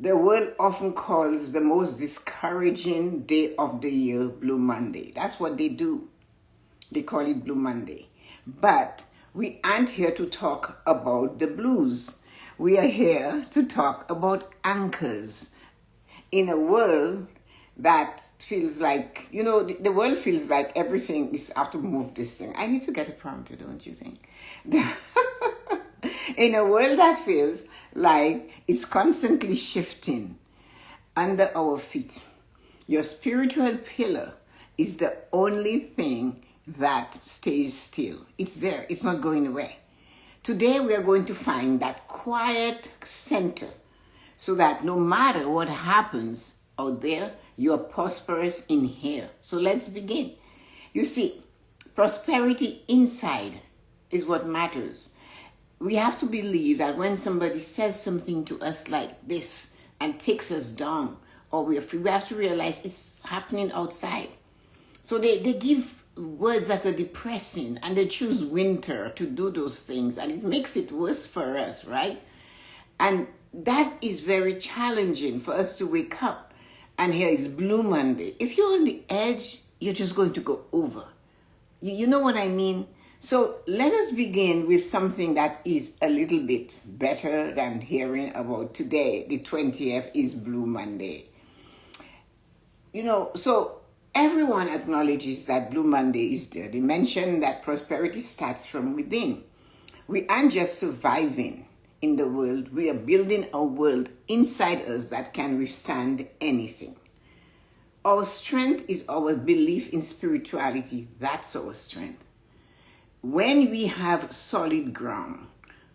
The world often calls the most discouraging day of the year Blue Monday. That's what they do. They call it Blue Monday. But we aren't here to talk about the blues. We are here to talk about anchors in a world that feels like, the world feels like everything is, I have to move this thing. I need to get a prompter, don't you think? In a world that feels like it's constantly shifting under our feet, your spiritual pillar is the only thing that stays still. It's there. It's not going away. Today we are going to find that quiet center so that no matter what happens out there, you are prosperous in here. So let's begin. You see, prosperity inside is what matters. We have to believe that when somebody says something to us like this and takes us down, or we have to realize it's happening outside. So they give words that are depressing, and they choose winter to do those things, and it makes it worse for us, right? And that is very challenging for us to wake up. And here is Blue Monday. If you're on the edge, you're just going to go over. You know what I mean? So let us begin with something that is a little bit better than hearing about today. The 20th is Blue Monday. So everyone acknowledges that Blue Monday is there. They mention that prosperity starts from within. We aren't just surviving in the world. We are building a world inside us that can withstand anything. Our strength is our belief in spirituality. That's our strength. When we have solid ground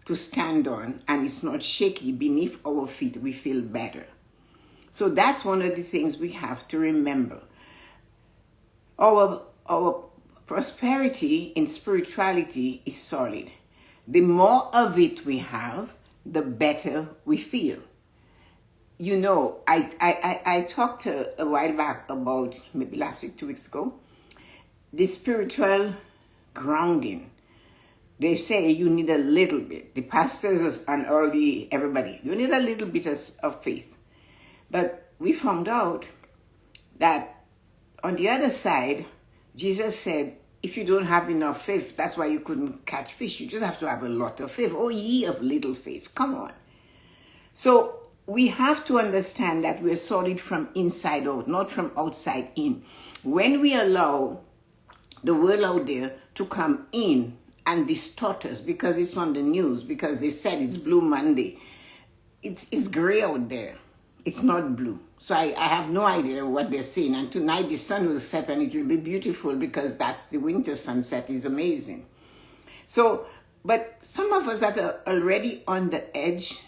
to stand on and it's not shaky beneath our feet, we feel better. So that's one of the things we have to remember. Our prosperity in spirituality is solid. The more of it we have, the better we feel. I talked a while back about, maybe last week, 2 weeks ago, the spiritual grounding. They say you need a little bit. The pastors and everybody, you need a little bit of faith. But we found out that on the other side, Jesus said, if you don't have enough faith, that's why you couldn't catch fish. You just have to have a lot of faith. Oh, ye of little faith. Come on. So we have to understand that we're solid from inside out, not from outside in. When we allow the world out there to come in and distort us because it's on the news, because they said it's Blue Monday, it's gray out there. It's not blue. So I have no idea what they're saying. And tonight the sun will set and it will be beautiful because that's the winter sunset is amazing. So, but some of us that are already on the edge,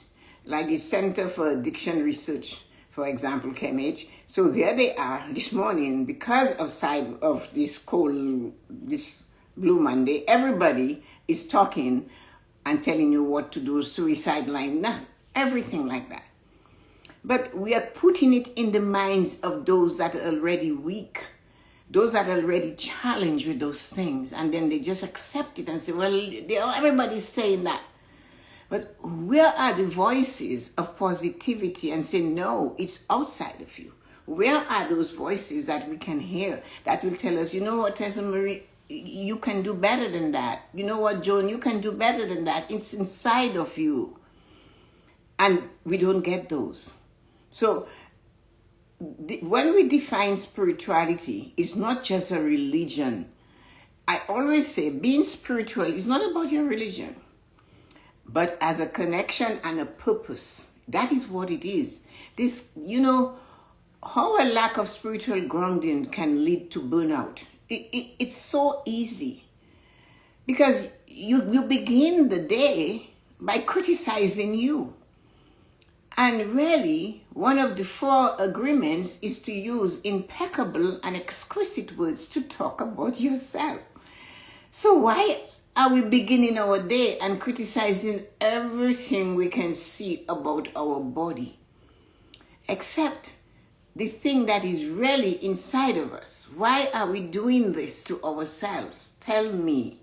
like the Center for Addiction Research, for example, CAMH. So there they are this morning because of this Blue Monday. Everybody is talking and telling you what to do, suicide line, everything like that. But we are putting it in the minds of those that are already weak, those that are already challenged with those things, and then they just accept it and say, well, everybody's saying that. But where are the voices of positivity and say, no, it's outside of you? Where are those voices that we can hear that will tell us, you know what, Tessa-Marie, you can do better than that. You know what, Joan, you can do better than that. It's inside of you. And we don't get those. So when we define spirituality, it's not just a religion. I always say being spiritual is not about your religion, but as a connection and a purpose. That is what it is. How a lack of spiritual grounding can lead to burnout. It's so easy because you begin the day by criticizing you. And really, one of the 4 agreements is to use impeccable and exquisite words to talk about yourself. So why are we beginning our day and criticizing everything we can see about our body? Except the thing that is really inside of us. Why are we doing this to ourselves? Tell me.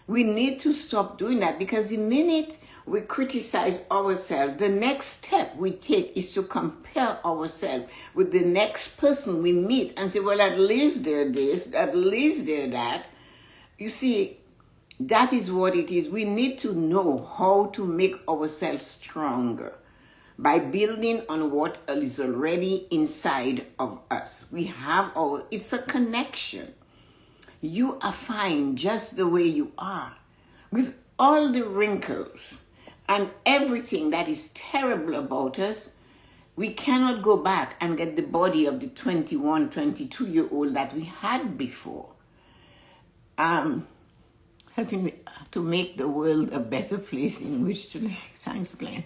We need to stop doing that because the minute we criticize ourselves, the next step we take is to compare ourselves with the next person we meet and say, well, at least they're this, at least they're that. You see, that is what it is. We need to know how to make ourselves stronger by building on what is already inside of us. It's a connection. You are fine just the way you are, with all the wrinkles and everything that is terrible about us. We cannot go back and get the body of the 21, 22-year-old that we had before. Helping to make the world a better place in which to live. Thanks, Glenn.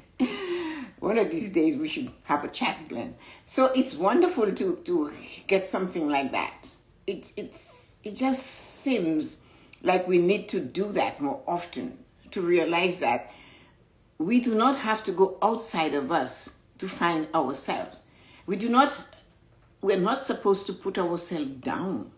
One of these days we should have a chat, Glenn. So it's wonderful to get something like that. It just seems like we need to do that more often, to realize that we do not have to go outside of us to find ourselves. We're not supposed to put ourselves down.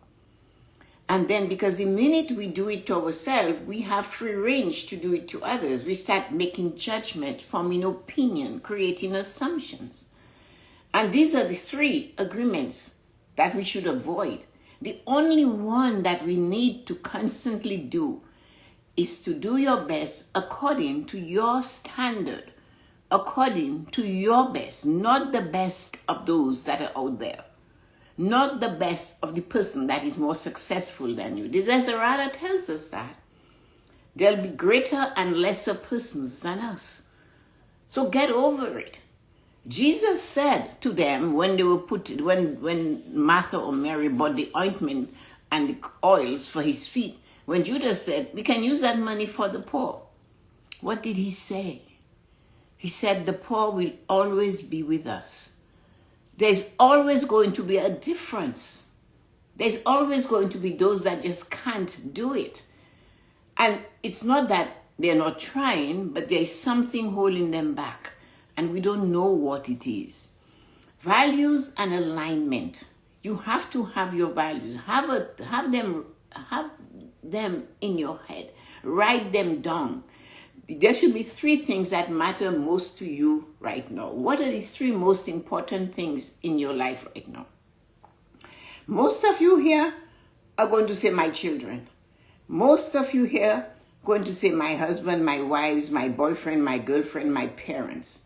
And then, because the minute we do it to ourselves, we have free range to do it to others. We start making judgment, forming opinion, creating assumptions. And these are the three agreements that we should avoid. The only one that we need to constantly do is to do your best according to your standard, according to your best, not the best of those that are out there. Not the best of the person that is more successful than you. Tessa-Marie tells us that there'll be greater and lesser persons than us. So get over it. Jesus said to them when they were when Martha or Mary bought the ointment and the oils for his feet, when Judas said, we can use that money for the poor. What did he say? He said, the poor will always be with us. There's always going to be a difference. There's always going to be those that just can't do it. And it's not that they're not trying, but there's something holding them back. And we don't know what it is. Values and alignment. You have to have your values. Have them in your head. Write them down. There should be three things that matter most to you right now. What are the three most important things in your life right now? Most of you here are going to say my children. Most of you here are going to say my husband, my wives, my boyfriend, my girlfriend, my parents.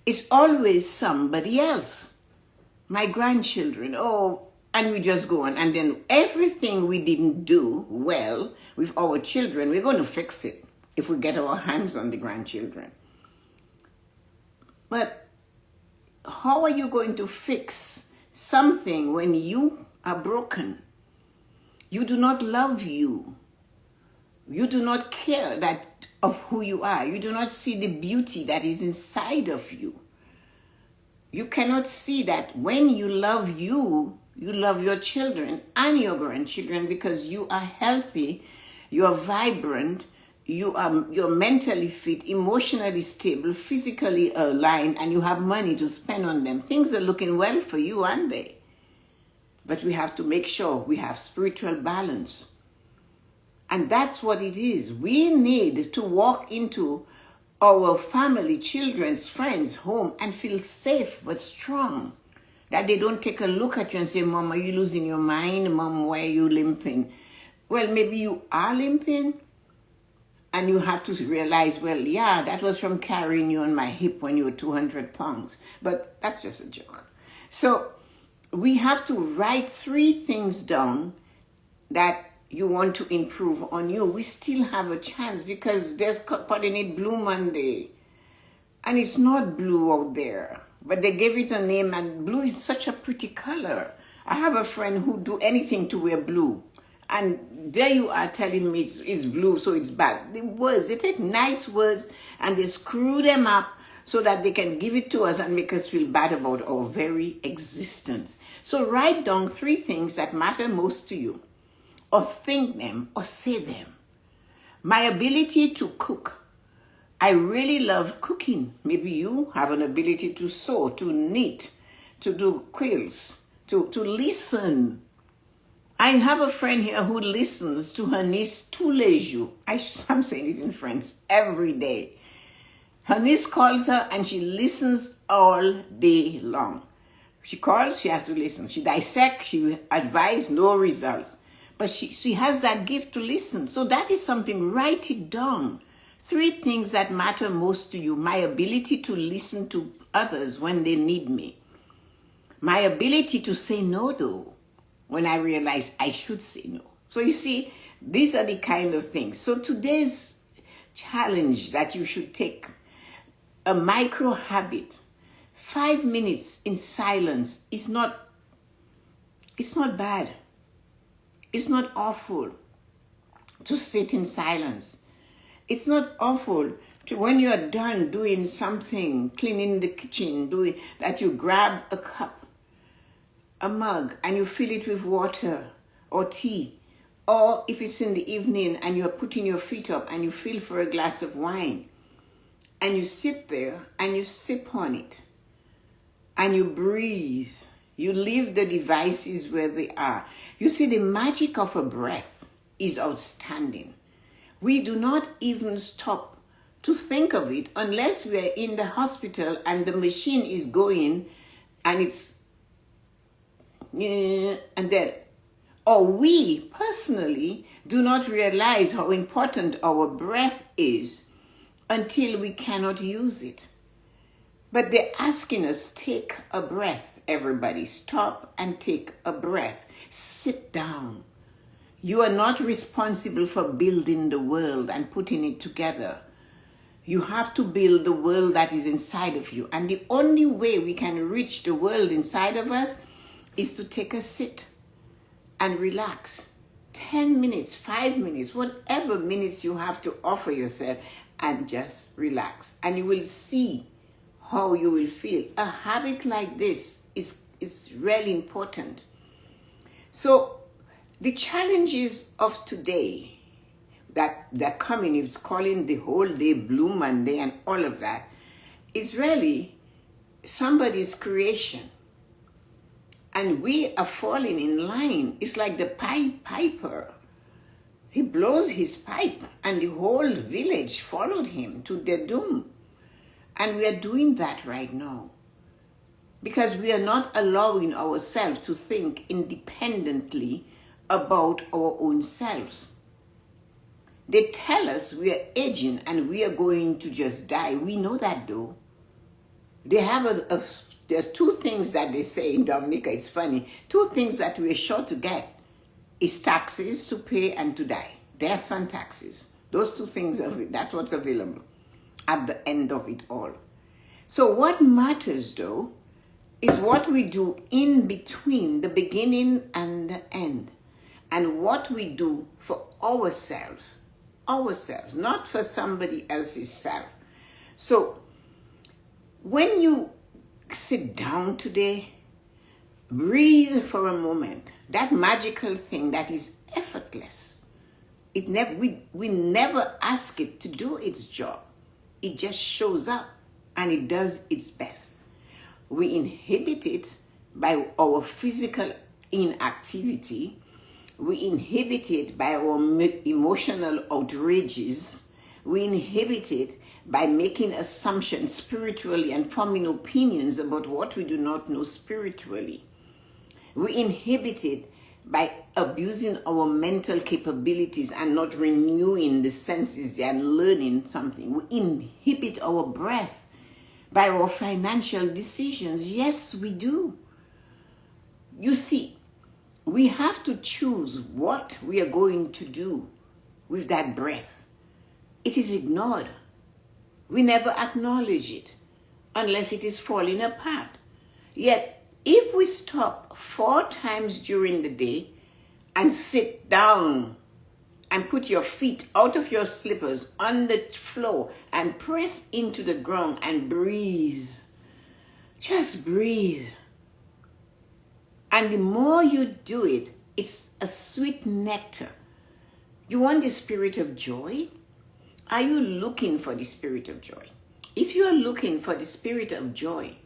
It's always somebody else. My grandchildren. Oh, and we just go on. And then everything we didn't do well with our children, we're going to fix it if we get our hands on the grandchildren. But how are you going to fix something when you are broken? You do not love you. You do not care of who you are. You do not see the beauty that is inside of you. You cannot see that when you love you love your children and your grandchildren because you are healthy, you are vibrant, you're mentally fit, emotionally stable, physically aligned, and you have money to spend on them. Things are looking well for you, aren't they? But we have to make sure we have spiritual balance. And that's what it is. We need to walk into our family, children's, friends' home and feel safe but strong. That they don't take a look at you and say, Mom, are you losing your mind? Mom, why are you limping? Well, maybe you are limping. And you have to realize, well, yeah, that was from carrying you on my hip when you were 200 pounds. But that's just a joke. So we have to write three things down that you want to improve on you. We still have a chance because there's calling it Blue Monday. And it's not blue out there. But they gave it a name, and blue is such a pretty color. I have a friend who do anything to wear blue. And there you are telling me it's blue, so it's bad. The words, they take nice words and they screw them up so that they can give it to us and make us feel bad about our very existence. So write down three things that matter most to you, or think them, or say them. My ability to cook. I really love cooking. Maybe you have an ability to sew, to knit, to do quills, to listen. I have a friend here who listens to her niece tous les jours. I'm saying it in French, every day. Her niece calls her and she listens all day long. She calls, she has to listen. She dissects, she advises, no results. But she has that gift to listen. So that is something, write it down. 3 things that matter most to you. My ability to listen to others when they need me. My ability to say no, though, when I realize I should say no. So you see, these are the kind of things. So today's challenge that you should take, a micro habit, 5 minutes in silence is not, it's not bad. It's not awful to sit in silence. It's not awful to, when you're done doing something, cleaning the kitchen, doing that, you grab a cup, a mug, and you fill it with water or tea. Or if it's in the evening and you're putting your feet up and you feel for a glass of wine, and you sit there and you sip on it and you breathe. You leave the devices where they are. You see, the magic of a breath is outstanding. We do not even stop to think of it unless we are in the hospital and the machine is going and it's, and then, or we personally do not realize how important our breath is until we cannot use it. But they're asking us, take a breath, everybody. Stop and take a breath. Sit down. You are not responsible for building the world and putting it together. You have to build the world that is inside of you. And the only way we can reach the world inside of us is to take a sit and relax. 10 minutes, 5 minutes, whatever minutes you have to offer yourself, and just relax. And you will see how you will feel. A habit like this is really important. So the challenges of today that they're coming, it's calling the whole day Blue Monday and all of that, is really somebody's creation. And we are falling in line. It's like the Pied Piper. He blows his pipe and the whole village followed him to their doom. And we are doing that right now because we are not allowing ourselves to think independently about our own selves. They tell us we are aging and we are going to just die. We know that though. They have there's 2 things that they say in Dominica. It's funny. 2 things that we're sure to get is taxes to pay and to die. Death and taxes. Those 2 things, that's what's available at the end of it all. So what matters though is what we do in between the beginning and the end. And what we do for ourselves, not for somebody else's self. So when you sit down today, breathe for a moment. That magical thing that is effortless. We never ask it to do its job. It just shows up and it does its best. We inhibit it by our physical inactivity. We inhibit it by our emotional outrages. We inhibit it by making assumptions spiritually and forming opinions about what we do not know spiritually. We inhibit it by abusing our mental capabilities and not renewing the senses and learning something. We inhibit our breath by our financial decisions. Yes, we do. You see, we have to choose what we are going to do with that breath. It is ignored. We never acknowledge it unless it is falling apart. Yet, if we stop 4 times during the day and sit down and put your feet out of your slippers on the floor and press into the ground and breathe, just breathe. And the more you do it, it's a sweet nectar. You want the spirit of joy? Are you looking for the spirit of joy? If you are looking for the spirit of joy,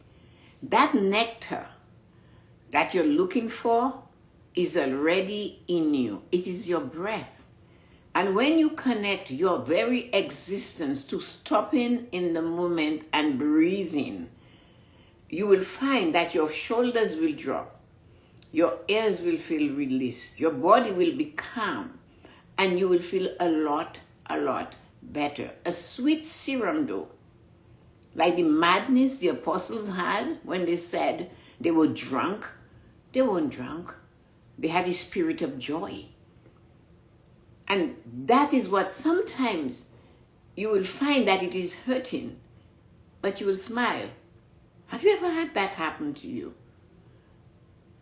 that nectar that you're looking for is already in you. It is your breath. And when you connect your very existence to stopping in the moment and breathing, you will find that your shoulders will drop, your ears will feel released, your body will be calm, and you will feel a lot better. A sweet serum though, like the madness the apostles had when they said they were drunk. They weren't drunk. They had the spirit of joy. And that is what sometimes you will find that it is hurting, but you will smile. Have you ever had that happen to you?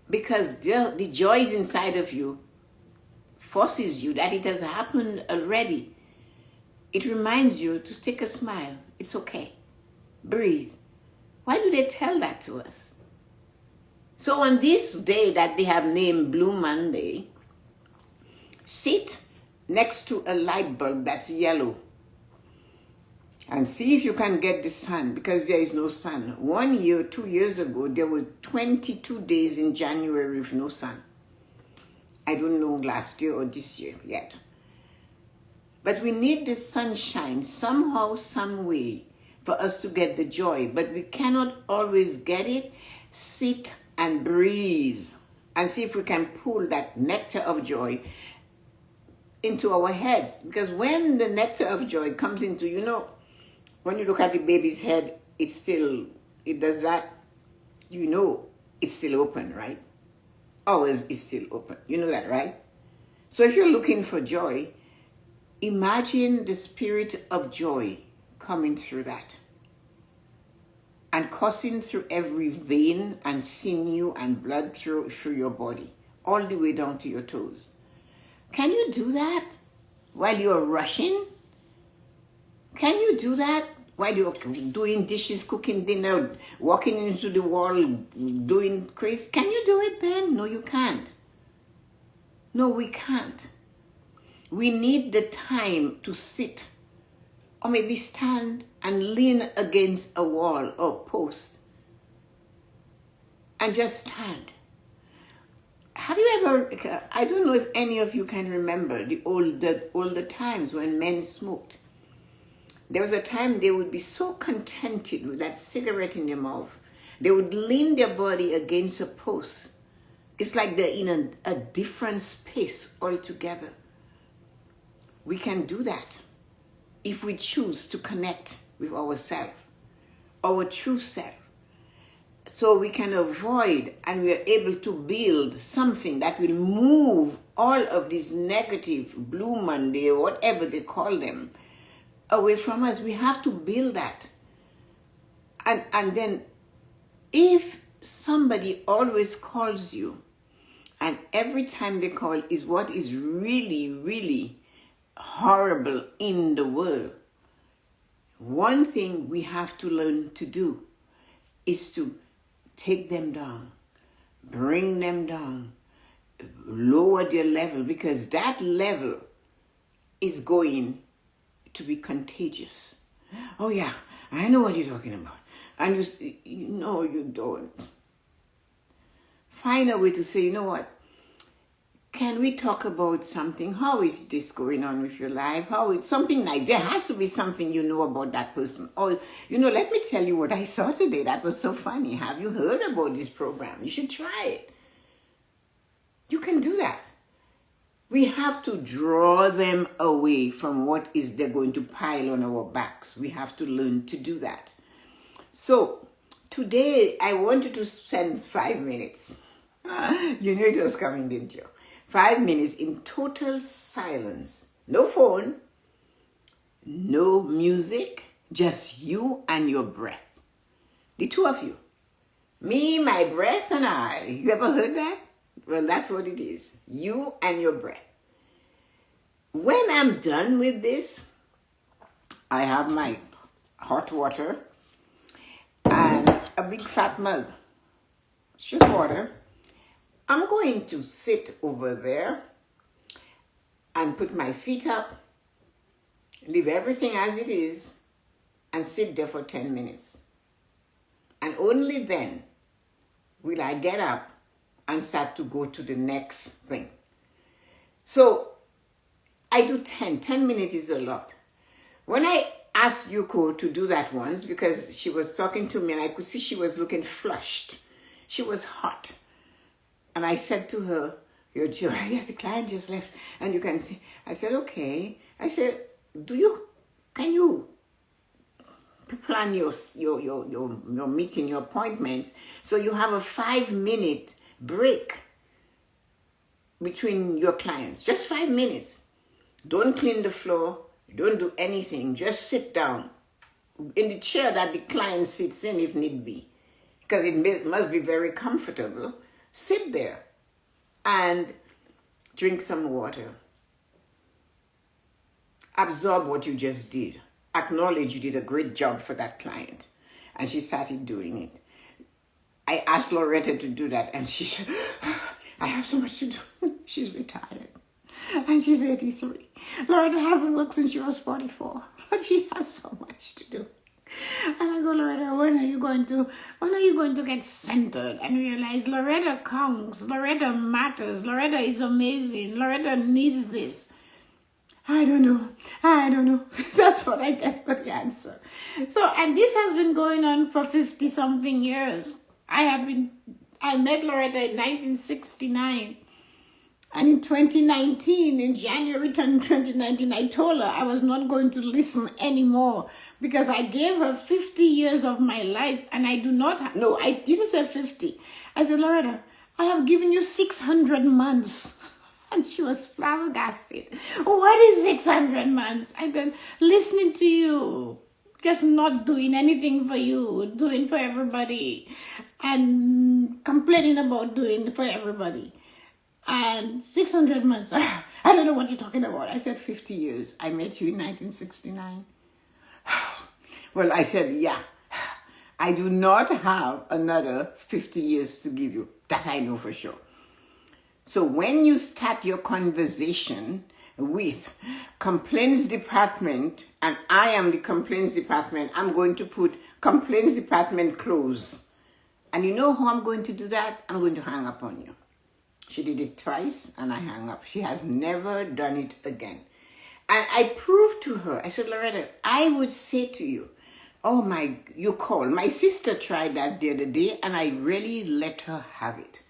Because the joy is inside of you forces you that it has happened already. It reminds you to take a smile. It's okay. Breathe. Why do they tell that to us? So on this day that they have named Blue Monday, sit next to a light bulb that's yellow and see if you can get the sun, because there is no sun. 1 year, 2 years ago, there were 22 days in January with no sun. I don't know last year or this year yet. But we need the sunshine somehow, some way for us to get the joy. But we cannot always get it. Sit and breathe and see if we can pull that nectar of joy into our heads. Because when the nectar of joy comes into, when you look at the baby's head, it does that, it's still open, right? Always is still open. You know that, right? So if you're looking for joy, imagine the spirit of joy coming through that and coursing through every vein and sinew and blood through your body, all the way down to your toes. Can you do that while you're rushing? Can you do that while you're doing dishes, cooking dinner, walking into the wall, doing crazy? Can you do it then? No, you can't. No, we can't. We need the time to sit or maybe stand and lean against a wall or post and just stand. Have you ever, I don't know if any of you can remember the older times when men smoked. There was a time they would be so contented with that cigarette in their mouth. They would lean their body against a post. It's like they're in a different space altogether. We can do that if we choose to connect with ourselves, our true self. So we can avoid and we are able to build something that will move all of these negative Blue Monday or whatever they call them away from us. We have to build that. And then if somebody always calls you and every time they call is what is really, really horrible in the world, one thing we have to learn to do is to take them down, bring them down, lower their level, because that level is going to be contagious. Oh yeah, I know what you're talking about. And no, you don't. Find a way to say, you know what? Can we talk about something? How is this going on with your life? Something like, there has to be something you know about that person. Or, let me tell you what I saw today. That was so funny. Have you heard about this program? You should try it. You can do that. We have to draw them away from what is they're going to pile on our backs. We have to learn to do that. So today I wanted to spend 5 minutes. You knew it was coming, didn't you? 5 minutes in total silence. No phone, no music, just you and your breath. The two of you. Me, my breath, and I. You ever heard that? Well, that's what it is. You and your breath. When I'm done with this, I have my hot water and a big fat mug. It's just water. I'm going to sit over there and put my feet up, leave everything as it is, and sit there for 10 minutes. And only then will I get up and start to go to the next thing. So I do 10. 10 minutes is a lot. When I asked Yuko to do that once, because she was talking to me and I could see she was looking flushed. She was hot. And I said to her, "Your joy, yes, the client just left. And you can see." I said, "Okay." I said, can you plan your meeting, your appointments, so you have a 5-minute break between your clients? Just 5 minutes. Don't clean the floor. Don't do anything. Just sit down in the chair that the client sits in if need be, because it must be very comfortable. Sit there and drink some water. Absorb what you just did. Acknowledge you did a great job for that client. And she started doing it. I asked Loretta to do that, and she said, "I have so much to do." She's retired. And she's 83. Loretta hasn't worked since she was 44. But she has so much to do. And I go, "Loretta, when are you going to get centered and realize Loretta counts, Loretta matters, Loretta is amazing, Loretta needs this?" I don't know. That's what I get for the answer. So, and this has been going on for 50-something years. I met Loretta in 1969. And in 2019, in January 2019, I told her I was not going to listen anymore, because I gave her 50 years of my life, and I didn't say 50. I said, "Loretta, I have given you 600 months. And she was flabbergasted. "What is 600 months? I've been listening to you, just not doing anything for you, doing for everybody, and complaining about doing for everybody. And 600 months, I don't know what you're talking about." I said, 50 years. I met you in 1969. Well, I said, yeah, I do not have another 50 years to give you. That I know for sure. So when you start your conversation with complaints department, and I am the complaints department, I'm going to put complaints department close. And you know how I'm going to do that? I'm going to hang up on you. She did it twice, and I hung up. She has never done it again. And I proved to her, I said, "Loretta, I would say to you, you call." My sister tried that the other day, and I really let her have it.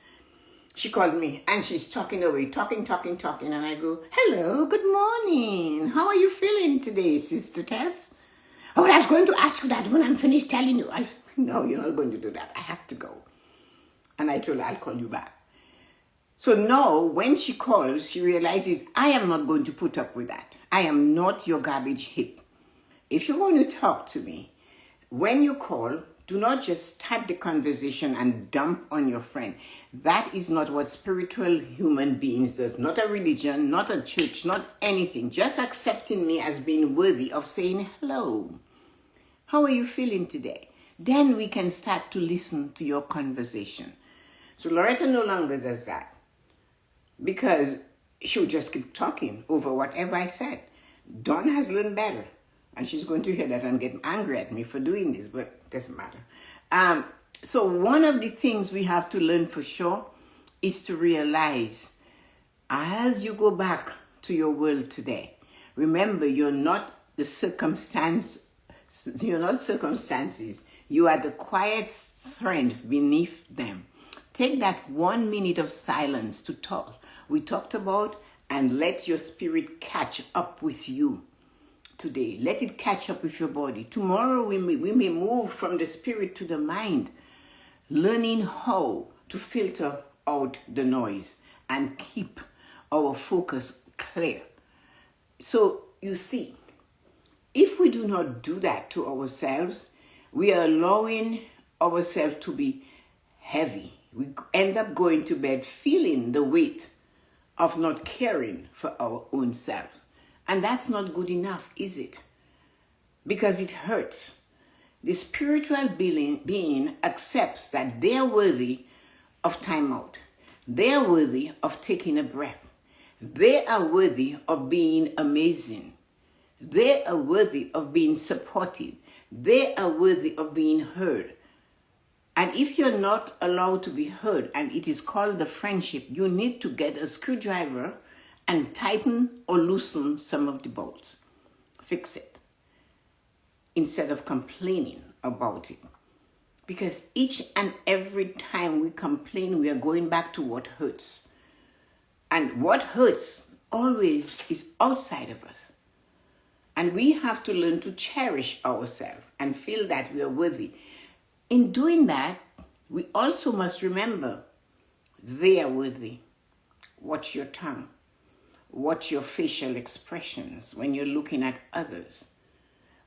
She called me, and she's talking away, talking, and I go, "Hello, good morning. How are you feeling today, Sister Tess?" "Oh, I was going to ask you that when I'm finished telling you." "No, you're not going to do that. I have to go." And I told her, "I'll call you back." So now, when she calls, she realizes I am not going to put up with that. I am not your garbage heap. If you're going to talk to me, when you call, do not just start the conversation and dump on your friend. That is not what spiritual human beings does. Not a religion, not a church, not anything. Just accepting me as being worthy of saying, "Hello, how are you feeling today?" Then we can start to listen to your conversation. So Loretta no longer does that, because she'll just keep talking over whatever I said. Dawn has learned better, and she's going to hear that and get angry at me for doing this, but it doesn't matter. So one of the things we have to learn for sure is to realize, as you go back to your world today, remember you're not circumstances. You are the quiet strength beneath them. Take that 1 minute of silence to talk. We talked about, and let your spirit catch up with you today. Let it catch up with your body. Tomorrow we may move from the spirit to the mind, learning how to filter out the noise and keep our focus clear. So you see, if we do not do that to ourselves, we are allowing ourselves to be heavy. We end up going to bed feeling the weight of not caring for our own selves. And that's not good enough, is it? Because it hurts. The spiritual being accepts that they are worthy of time out. They are worthy of taking a breath. They are worthy of being amazing. They are worthy of being supported. They are worthy of being heard. And if you're not allowed to be heard, and it is called the friendship, you need to get a screwdriver and tighten or loosen some of the bolts. Fix it instead of complaining about it. Because each and every time we complain, we are going back to what hurts. And what hurts always is outside of us. And we have to learn to cherish ourselves and feel that we are worthy. In doing that, we also must remember they are worthy. Watch your tongue. Watch your facial expressions when you're looking at others.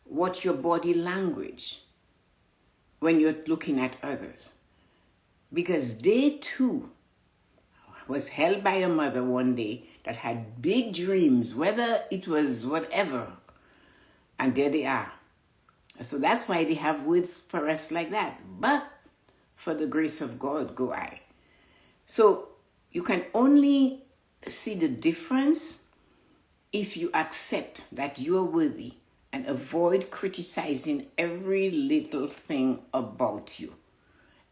Watch your body language when you're looking at others. Because they too was held by a mother one day that had big dreams, whether it was whatever. And there they are. So that's why they have words for us like that. But for the grace of God, go I. So you can only see the difference if you accept that you are worthy and avoid criticizing every little thing about you.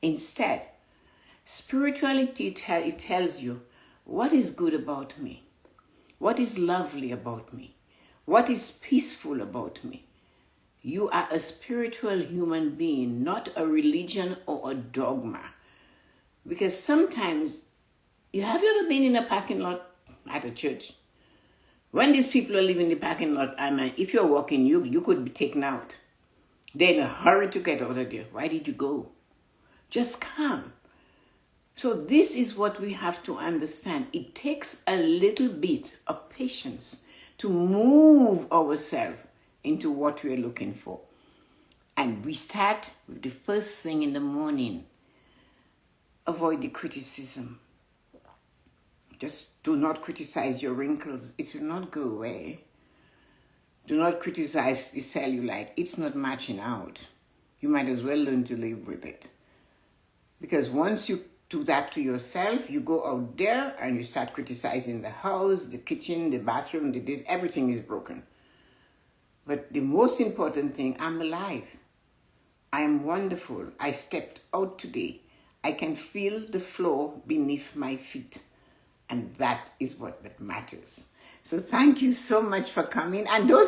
Instead, spirituality it tells you what is good about me, what is lovely about me, what is peaceful about me. You are a spiritual human being, not a religion or a dogma. Because sometimes, have you ever been in a parking lot at a church? When these people are leaving the parking lot, I mean, if you're walking, you could be taken out. They're in a hurry to get out of there. Why did you go? Just come. So this is what we have to understand. It takes a little bit of patience to move ourselves into what we're looking for. And we start with the first thing in the morning. Avoid the criticism. Just do not criticize your wrinkles. It will not go away. Do not criticize the cellulite. It's not matching out. You might as well learn to live with it. Because once you do that to yourself, you go out there and you start criticizing the house, the kitchen, the bathroom, this, everything is broken. But the most important thing, I'm alive. I am wonderful. I stepped out today. I can feel the floor beneath my feet. And that is what matters. So thank you so much for coming. And those